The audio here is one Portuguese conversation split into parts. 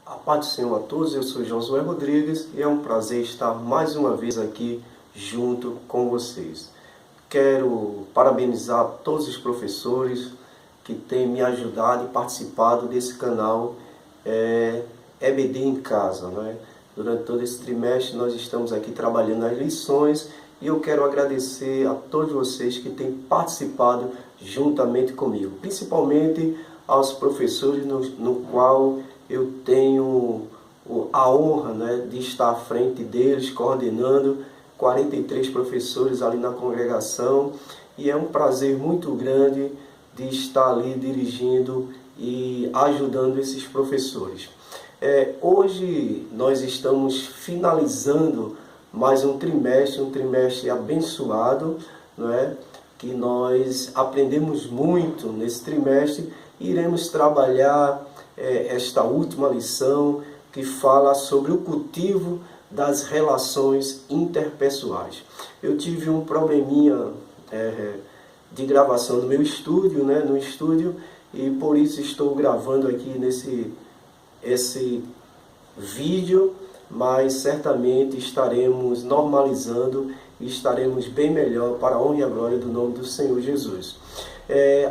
A paz do Senhor a todos, eu sou Josué Rodrigues e é um prazer estar mais uma vez aqui junto com vocês. Quero parabenizar todos os professores que têm me ajudado e participado desse canal EBD em Casa, né? Durante todo esse trimestre nós estamos aqui trabalhando nas lições e eu quero agradecer a todos vocês que têm participado juntamente comigo, principalmente aos professores no qual eu tenho a honra, né, de estar à frente deles, coordenando 43 professores ali na congregação, e é um prazer muito grande de estar ali dirigindo e ajudando esses professores. Hoje nós estamos finalizando mais um trimestre abençoado, não é? Que nós aprendemos muito nesse trimestre e iremos trabalhar esta última lição que fala sobre o cultivo das relações interpessoais. Eu tive um probleminha de gravação no meu estúdio, né, no estúdio, e por isso estou gravando aqui esse vídeo, mas certamente estaremos normalizando e estaremos bem melhor para a honra e a glória do nome do Senhor Jesus.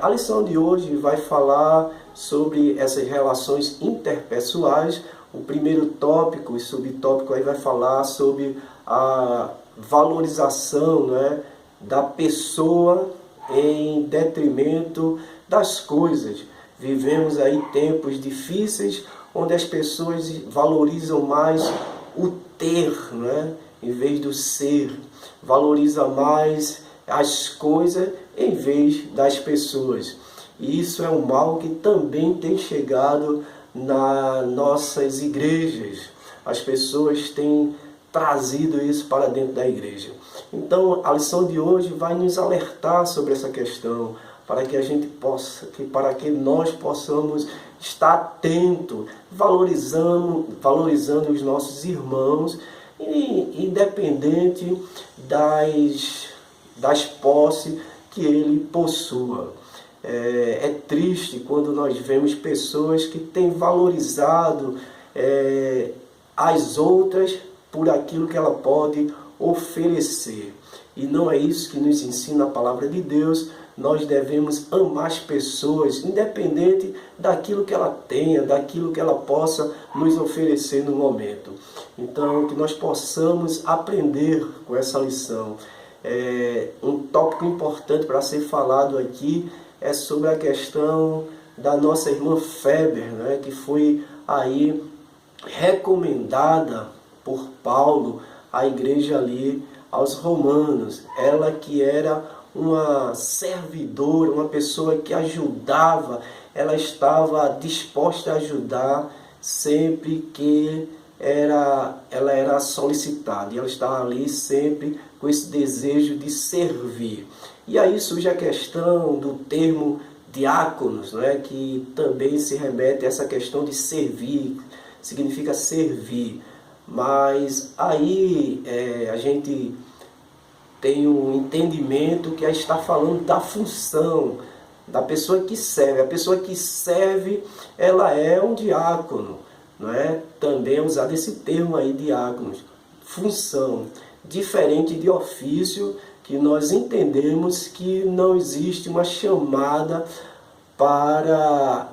A lição de hoje vai falar sobre essas relações interpessoais. O primeiro tópico e subtópico aí vai falar sobre a valorização, né, da pessoa em detrimento das coisas. Vivemos aí tempos difíceis onde as pessoas valorizam mais o ter, né, em vez do ser. Valoriza mais as coisas em vez das pessoas. E isso é um mal que também tem chegado nas nossas igrejas. As pessoas têm trazido isso para dentro da igreja. Então, a lição de hoje vai nos alertar sobre essa questão, para que a gente para que nós possamos estar atento, valorizando os nossos irmãos, independente das posses que ele possua. É triste quando nós vemos pessoas que têm valorizado as outras por aquilo que ela pode oferecer. E não é isso que nos ensina a palavra de Deus. Nós devemos amar as pessoas, independente daquilo que ela tenha, daquilo que ela possa nos oferecer no momento. Então, que nós possamos aprender com essa lição. Um tópico importante para ser falado aqui é sobre a questão da nossa irmã Feber, né, que foi aí recomendada por Paulo à igreja ali aos romanos. Ela que era uma servidora, uma pessoa que ajudava, ela estava disposta a ajudar sempre que ela era solicitada, e ela estava ali sempre com esse desejo de servir. E aí surge a questão do termo diáconos, né, que também se remete a essa questão de servir, significa servir. Mas aí a gente tem um entendimento que está falando da função, da pessoa que serve. A pessoa que serve, ela é um diácono, não é? Também é usado esse termo aí, diáconos, função, diferente de ofício, que nós entendemos que não existe uma chamada para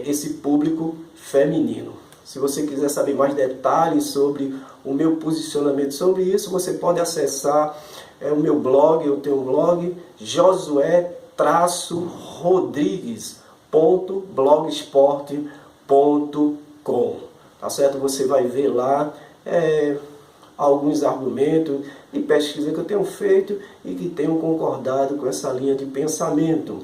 esse público feminino. Se você quiser saber mais detalhes sobre o meu posicionamento sobre isso, você pode acessar o meu blog. Eu tenho um blog, josué-rodrigues.blogsport.com, tá certo? Você vai ver lá alguns argumentos e pesquisa que eu tenho feito e que tenho concordado com essa linha de pensamento.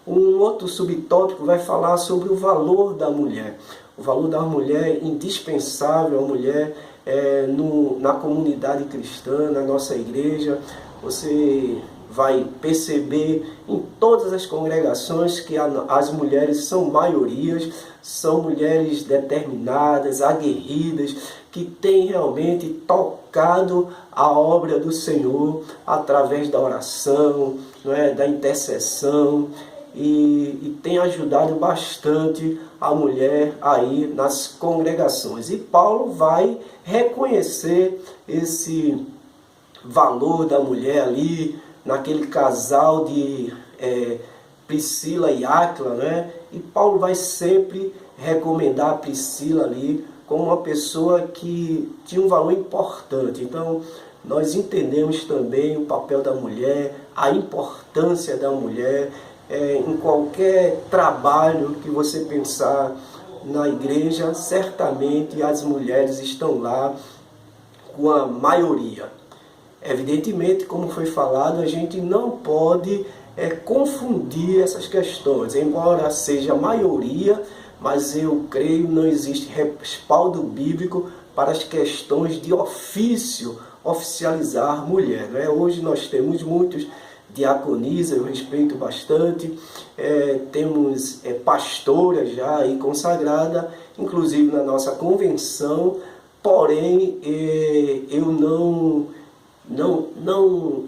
Um outro subtópico vai falar sobre o valor da mulher. O valor da mulher é indispensável, a mulher na comunidade cristã, na nossa igreja. Você vai perceber em todas as congregações que as mulheres são maiorias, são mulheres determinadas, aguerridas, que têm realmente tocado a obra do Senhor através da oração, não é? Da intercessão. e tem ajudado bastante a mulher aí nas congregações. E Paulo vai reconhecer esse valor da mulher ali, naquele casal de Priscila e Áquila, né? E Paulo vai sempre recomendar a Priscila ali como uma pessoa que tinha um valor importante. Então, nós entendemos também o papel da mulher, a importância da mulher em qualquer trabalho que você pensar na igreja. Certamente as mulheres estão lá com a maioria. Evidentemente, como foi falado, a gente não pode confundir essas questões. Embora seja a maioria, mas eu creio que não existe respaldo bíblico para as questões de ofício oficializar mulher, né? Hoje nós temos muitos diaconisas, eu respeito bastante, temos pastoras já aí consagrada, inclusive na nossa convenção, porém eu não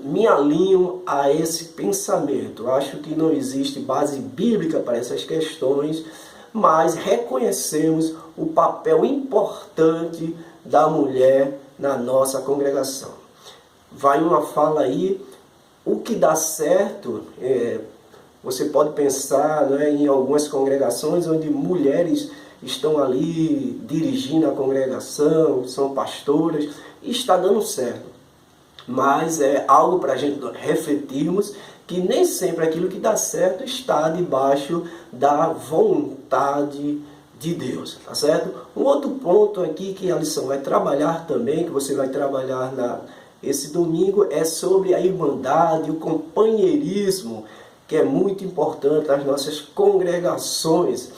me alinho a esse pensamento. Acho que não existe base bíblica para essas questões, mas reconhecemos o papel importante da mulher na nossa congregação. Vai uma fala aí, o que dá certo, você pode pensar, né, em algumas congregações onde mulheres estão ali dirigindo a congregação, são pastoras, e está dando certo. Mas é algo para a gente refletirmos que nem sempre aquilo que dá certo está debaixo da vontade de Deus, tá certo? Um outro ponto aqui que a lição vai trabalhar também, que você vai trabalhar esse domingo, é sobre a irmandade, o companheirismo, que é muito importante nas nossas congregações.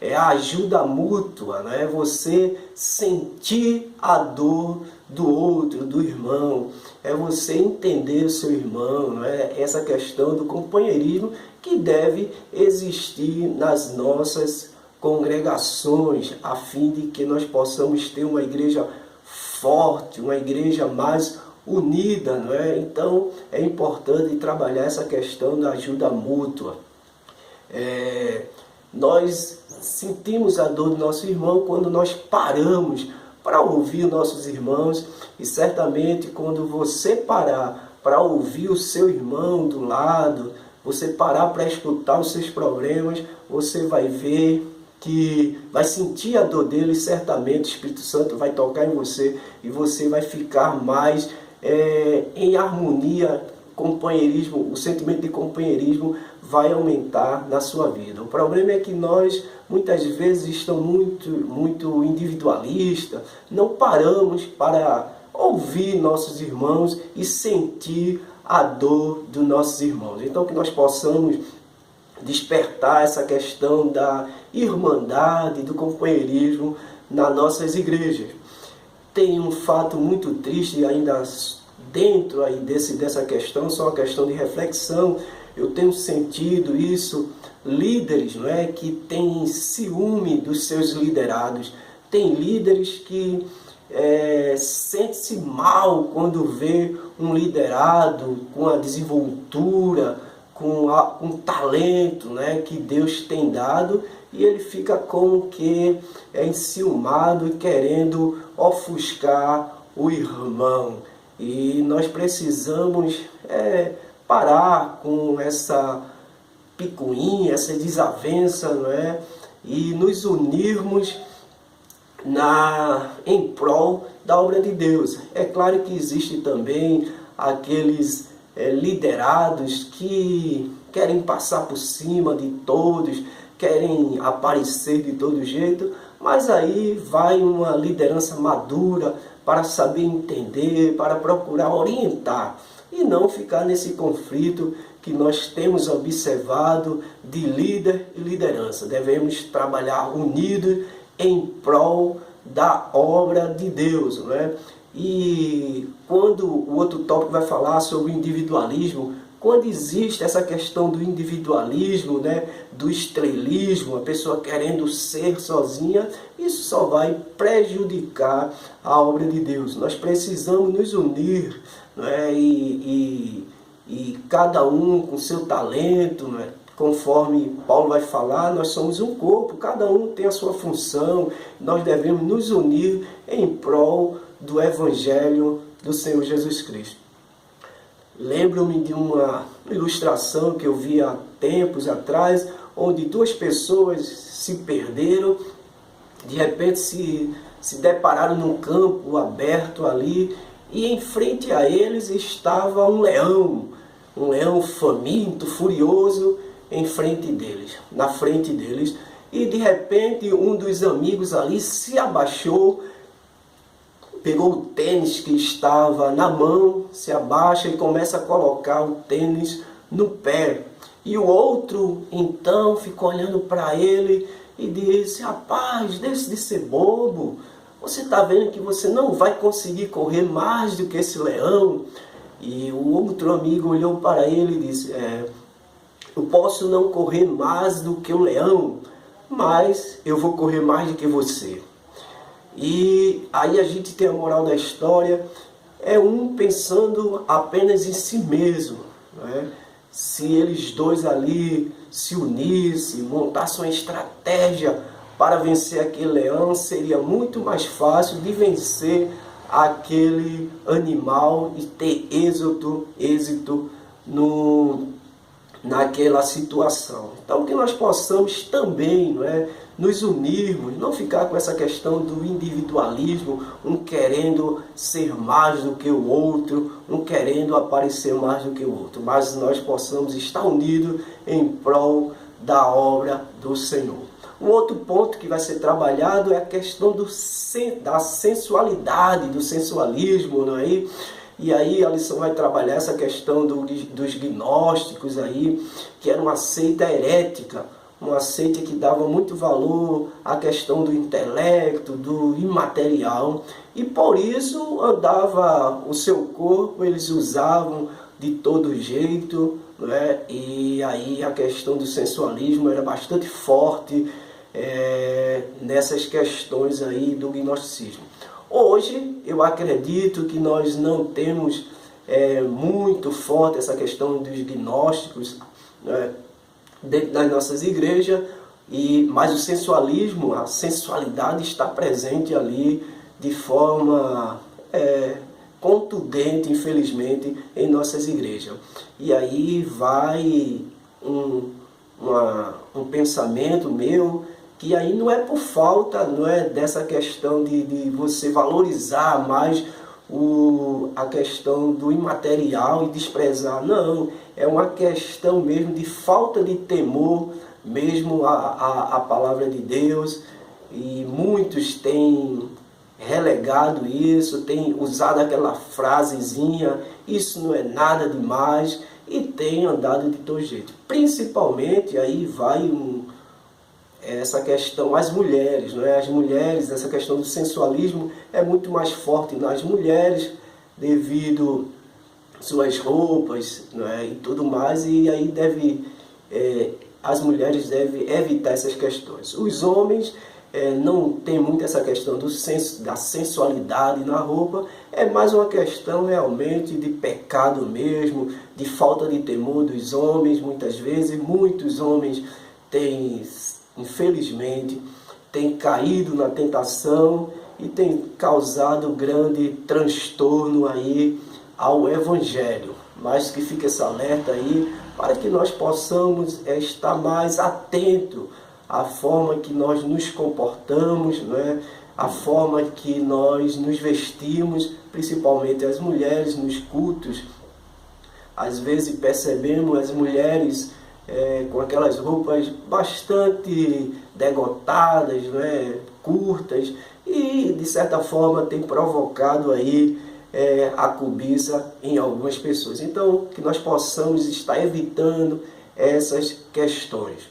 É a ajuda mútua, né? Você sentir a dor do outro, do irmão, é você entender o seu irmão, né? Essa questão do companheirismo que deve existir nas nossas congregações, a fim de que nós possamos ter uma igreja forte, uma igreja mais unida, não é? Então é importante trabalhar essa questão da ajuda mútua. Nós sentimos a dor do nosso irmão quando nós paramos para ouvir nossos irmãos, e certamente quando você parar para ouvir o seu irmão do lado, você parar para escutar os seus problemas, você vai ver que vai sentir a dor dele, e certamente o Espírito Santo vai tocar em você e você vai ficar mais em harmonia, companheirismo, o sentimento de companheirismo vai aumentar na sua vida. O problema é que nós muitas vezes estamos muito individualistas, não paramos para ouvir nossos irmãos e sentir a dor dos nossos irmãos. Então que nós possamos despertar essa questão da irmandade, do companheirismo nas nossas igrejas. Tem um fato muito triste ainda dentro aí dessa questão, só uma questão de reflexão. Eu tenho sentido isso, líderes, não é, que têm ciúme dos seus liderados. Tem líderes que sente-se mal quando vê um liderado com a desenvoltura, com um talento, né, que Deus tem dado, e ele fica como que enciumado e querendo ofuscar o irmão. E nós precisamos parar com essa picuinha, essa desavença, não é? E nos unirmos em prol da obra de Deus. É claro que existe também aqueles liderados que querem passar por cima de todos, querem aparecer de todo jeito, mas aí vai uma liderança madura para saber entender, para procurar orientar e não ficar nesse conflito que nós temos observado de líder e liderança. Devemos trabalhar unidos em prol da obra de Deus, não é? E quando o outro tópico vai falar sobre o individualismo, quando existe essa questão do individualismo, né, do estrelismo, a pessoa querendo ser sozinha, isso só vai prejudicar a obra de Deus. Nós precisamos nos unir, né, e cada um com seu talento, né, conforme Paulo vai falar, nós somos um corpo, cada um tem a sua função, nós devemos nos unir em prol do Evangelho do Senhor Jesus Cristo. Lembro-me de uma ilustração que eu vi há tempos atrás, onde duas pessoas se perderam, de repente se depararam num campo aberto ali, e em frente a eles estava um leão faminto, furioso, na frente deles, e de repente um dos amigos ali se abaixou, pegou o tênis que estava na mão, se abaixa e começa a colocar o tênis no pé. E o outro então ficou olhando para ele e disse: rapaz, deixe de ser bobo, você está vendo que você não vai conseguir correr mais do que esse leão? E o outro amigo olhou para ele e disse: eu posso não correr mais do que o leão, mas eu vou correr mais do que você. E aí a gente tem a moral da história, é um pensando apenas em si mesmo, né? Se eles dois ali se unissem, montassem uma estratégia para vencer aquele leão, seria muito mais fácil de vencer aquele animal e ter êxito naquela situação. Então que nós possamos também, não é, nos unirmos, não ficar com essa questão do individualismo, um querendo ser mais do que o outro, um querendo aparecer mais do que o outro, mas nós possamos estar unidos em prol da obra do Senhor. Um outro ponto que vai ser trabalhado é a questão da sensualidade, do sensualismo, não é? E aí a lição vai trabalhar essa questão dos gnósticos aí, que era uma seita herética, uma seita que dava muito valor à questão do intelecto, do imaterial, e por isso andava o seu corpo, eles usavam de todo jeito, né? E aí a questão do sensualismo era bastante forte nessas questões aí do gnosticismo. Hoje, eu acredito que nós não temos muito forte essa questão dos gnósticos, né, dentro das nossas igrejas, mas o sensualismo, a sensualidade está presente ali de forma contundente, infelizmente, em nossas igrejas. E aí vai um pensamento meu, que aí não é por falta, não é dessa questão de você valorizar mais a questão do imaterial e desprezar, não, é uma questão mesmo de falta de temor mesmo a palavra de Deus, e muitos têm relegado isso, têm usado aquela frasezinha, isso não é nada demais, e têm andado de todo jeito. Principalmente aí vai essa questão, as mulheres, não é? As mulheres, essa questão do sensualismo é muito mais forte nas mulheres, devido suas roupas, não é? E tudo mais, e aí as mulheres devem evitar essas questões. Os homens não tem muito essa questão da sensualidade na roupa, é mais uma questão realmente de pecado mesmo, de falta de temor dos homens. Muitas vezes, muitos homens têm, infelizmente, têm caído na tentação e têm causado grande transtorno aí ao Evangelho. Mas que fique esse alerta aí, para que nós possamos estar mais atentos à forma que nós nos comportamos, né? A forma que nós nos vestimos, principalmente as mulheres nos cultos. Às vezes percebemos as mulheres com aquelas roupas bastante degotadas, né? Curtas, e de certa forma tem provocado aí a cobiça em algumas pessoas. Então, que nós possamos estar evitando essas questões.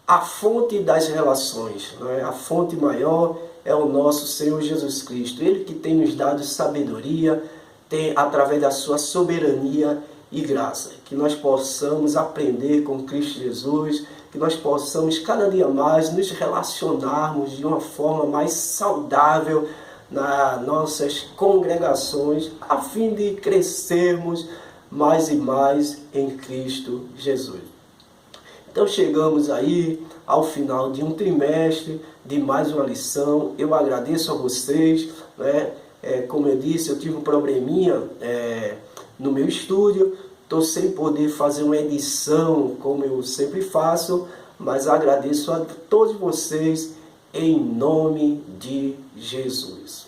A fonte das relações, não é? A fonte maior é o nosso Senhor Jesus Cristo. Ele que tem nos dado sabedoria, tem através da sua soberania e graça. Que nós possamos aprender com Cristo Jesus, que nós possamos cada dia mais nos relacionarmos de uma forma mais saudável nas nossas congregações, a fim de crescermos mais e mais em Cristo Jesus. Então chegamos aí ao final de um trimestre, de mais uma lição. Eu agradeço a vocês, né? Como eu disse, eu tive um probleminha no meu estúdio, estou sem poder fazer uma edição como eu sempre faço, mas agradeço a todos vocês em nome de Jesus.